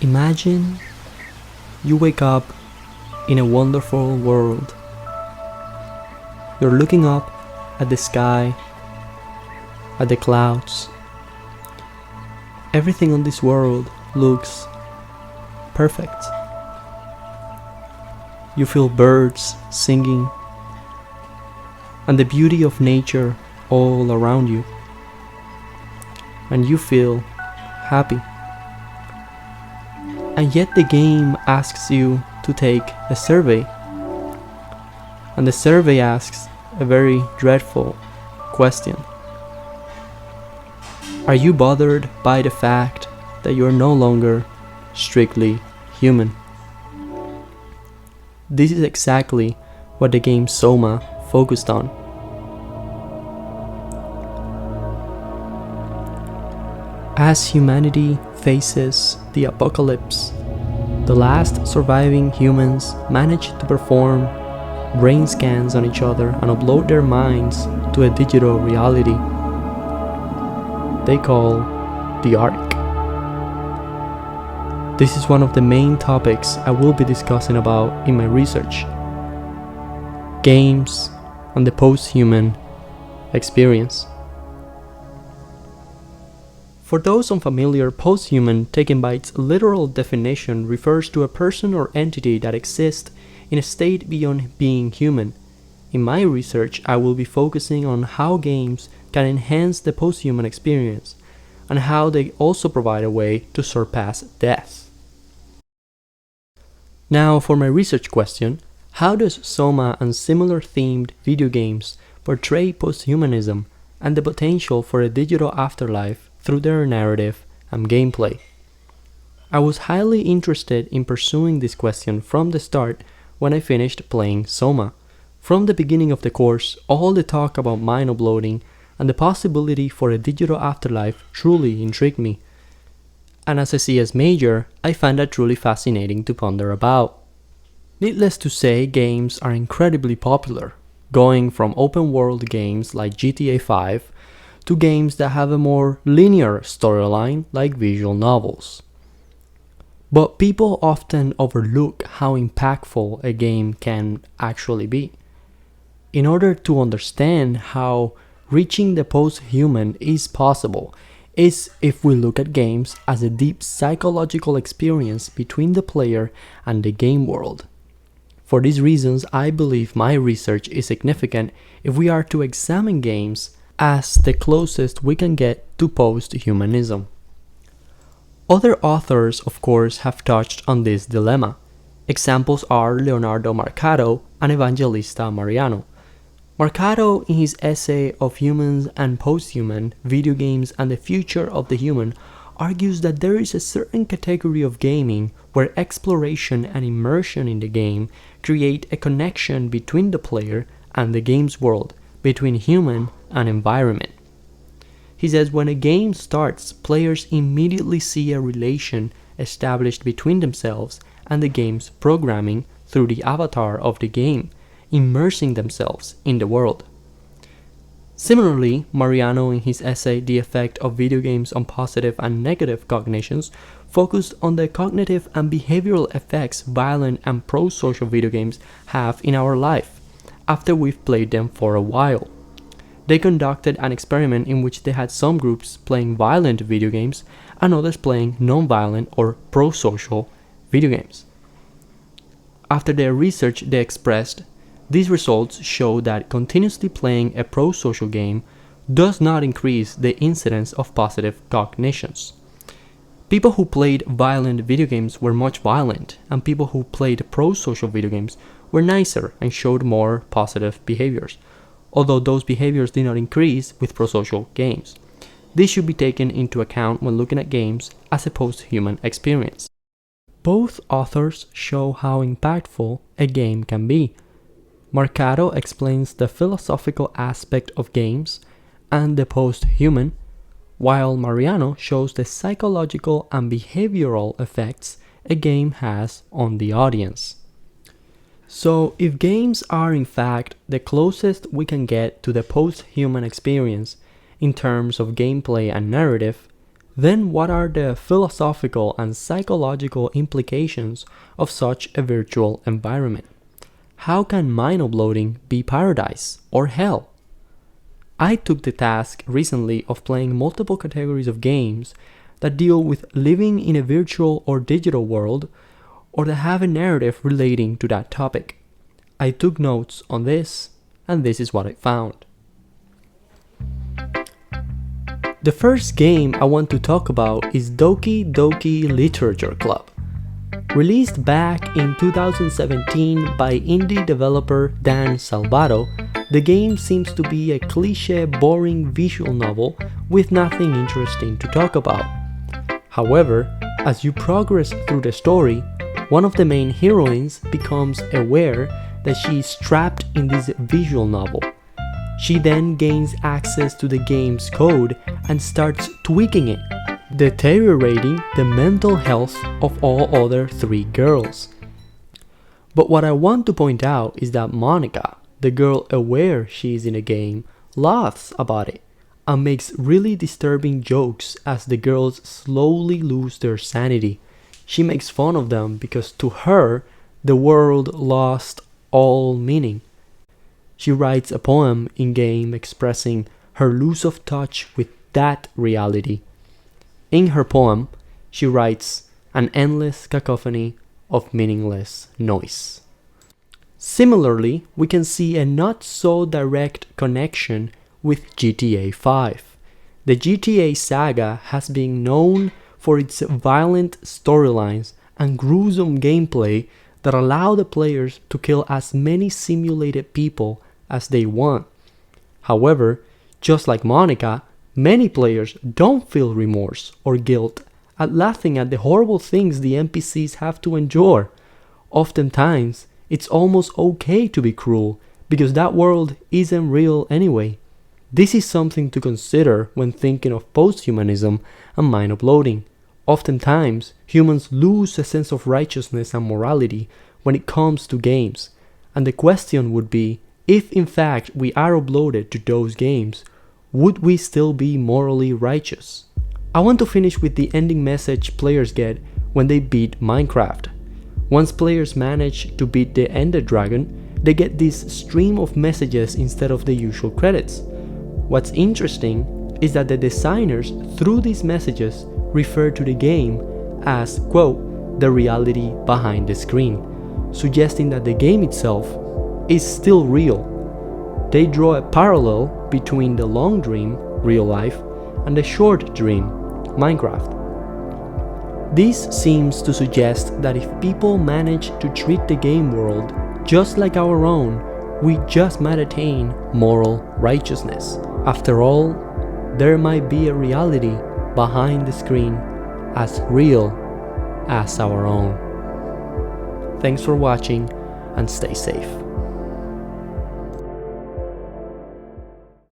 Imagine you wake up in a wonderful world. You're looking up at the sky, at the clouds. Everything on this world looks perfect. You feel birds singing and the beauty of nature all around you, and you feel happy. And yet the game asks you to take a survey, and the survey asks a very dreadful question. Are you bothered by the fact that you're no longer strictly human? This is exactly what the game SOMA focused on. As humanity faces the apocalypse, the last surviving humans manage to perform brain scans on each other and upload their minds to a digital reality they call the Ark. This is one of the main topics I will be discussing about in my research: games and the post-human experience. For those unfamiliar, post-human, taken by its literal definition, refers to a person or entity that exists in a state beyond being human. In my research, I will be focusing on how games can enhance the post-human experience, and how they also provide a way to surpass death. Now for my research question: how does SOMA and similar themed video games portray posthumanism and the potential for a digital afterlife through their narrative and gameplay? I was highly interested in pursuing this question from the start when I finished playing SOMA. From the beginning of the course, all the talk about mind uploading and the possibility for a digital afterlife truly intrigued me. And as a CS major, I find that truly fascinating to ponder about. Needless to say, games are incredibly popular, going from open world games like GTA 5 to games that have a more linear storyline like visual novels. But people often overlook how impactful a game can actually be. In order to understand how reaching the post-human is possible, is if we look at games as a deep psychological experience between the player and the game world. For these reasons, I believe my research is significant if we are to examine games as the closest we can get to post-humanism. Other authors, of course, have touched on this dilemma. Examples are Leonardo Marcato and Evangelista Mariano. Marcato, in his essay of Humans and Posthuman, Video Games and the Future of the Human, argues that there is a certain category of gaming where exploration and immersion in the game create a connection between the player and the game's world, between human and environment. He says when a game starts, players immediately see a relation established between themselves and the game's programming through the avatar of the game, immersing themselves in the world. Similarly, Mariano, in his essay The Effect of Video Games on Positive and Negative Cognitions, focused on the cognitive and behavioral effects violent and pro-social video games have in our life after we've played them for a while. They conducted an experiment in which they had some groups playing violent video games and others playing non-violent or pro-social video games. After their research, they expressed, these results show that continuously playing a pro-social game does not increase the incidence of positive cognitions. People who played violent video games were much violent, and people who played pro-social video games were nicer and showed more positive behaviors, although those behaviors did not increase with pro-social games. This should be taken into account when looking at games as a post-human experience. Both authors show how impactful a game can be. Marcato explains the philosophical aspect of games and the post-human, while Mariano shows the psychological and behavioral effects a game has on the audience. So, if games are in fact the closest we can get to the post-human experience in terms of gameplay and narrative, Then what are the philosophical and psychological implications of such a virtual environment? How can mind uploading be paradise or hell? I took the task recently of playing multiple categories of games that deal with living in a virtual or digital world, or that have a narrative relating to that topic. I took notes on this, and this is what I found. The first game I want to talk about is Doki Doki Literature Club. Released back in 2017 by indie developer Dan Salvato, the game seems to be a cliché, boring visual novel with nothing interesting to talk about. However, as you progress through the story, one of the main heroines becomes aware that she is trapped in this visual novel. She then gains access to the game's code and starts tweaking it, deteriorating the mental health of all other three girls. But what I want to point out is that Monica, the girl aware she is in a game, laughs about it and makes really disturbing jokes as the girls slowly lose their sanity. She makes fun of them because to her, the world lost all meaning. She writes a poem in-game expressing her loss of touch with that reality. In her poem, she writes an endless cacophony of meaningless noise. Similarly, we can see a not so direct connection with GTA 5. The GTA saga has been known for its violent storylines and gruesome gameplay that allow the players to kill as many simulated people as they want. However, just like Monica, many players don't feel remorse or guilt at laughing at the horrible things the NPCs have to endure. Oftentimes, it's almost okay to be cruel because that world isn't real anyway. This is something to consider when thinking of posthumanism and mind uploading. Oftentimes, humans lose a sense of righteousness and morality when it comes to games, and the question would be, if in fact we are uploaded to those games, would we still be morally righteous? I want to finish with the ending message players get when they beat Minecraft. Once players manage to beat the Ender Dragon, they get this stream of messages instead of the usual credits. What's interesting is that the designers, through these messages, refer to the game as, quote, the reality behind the screen, suggesting that the game itself is still real. They draw a parallel between the long dream, real life, and the short dream, Minecraft. This seems to suggest that if people manage to treat the game world just like our own, we just might attain moral righteousness. After all, there might be a reality behind the screen as real as our own. Thanks for watching and stay safe.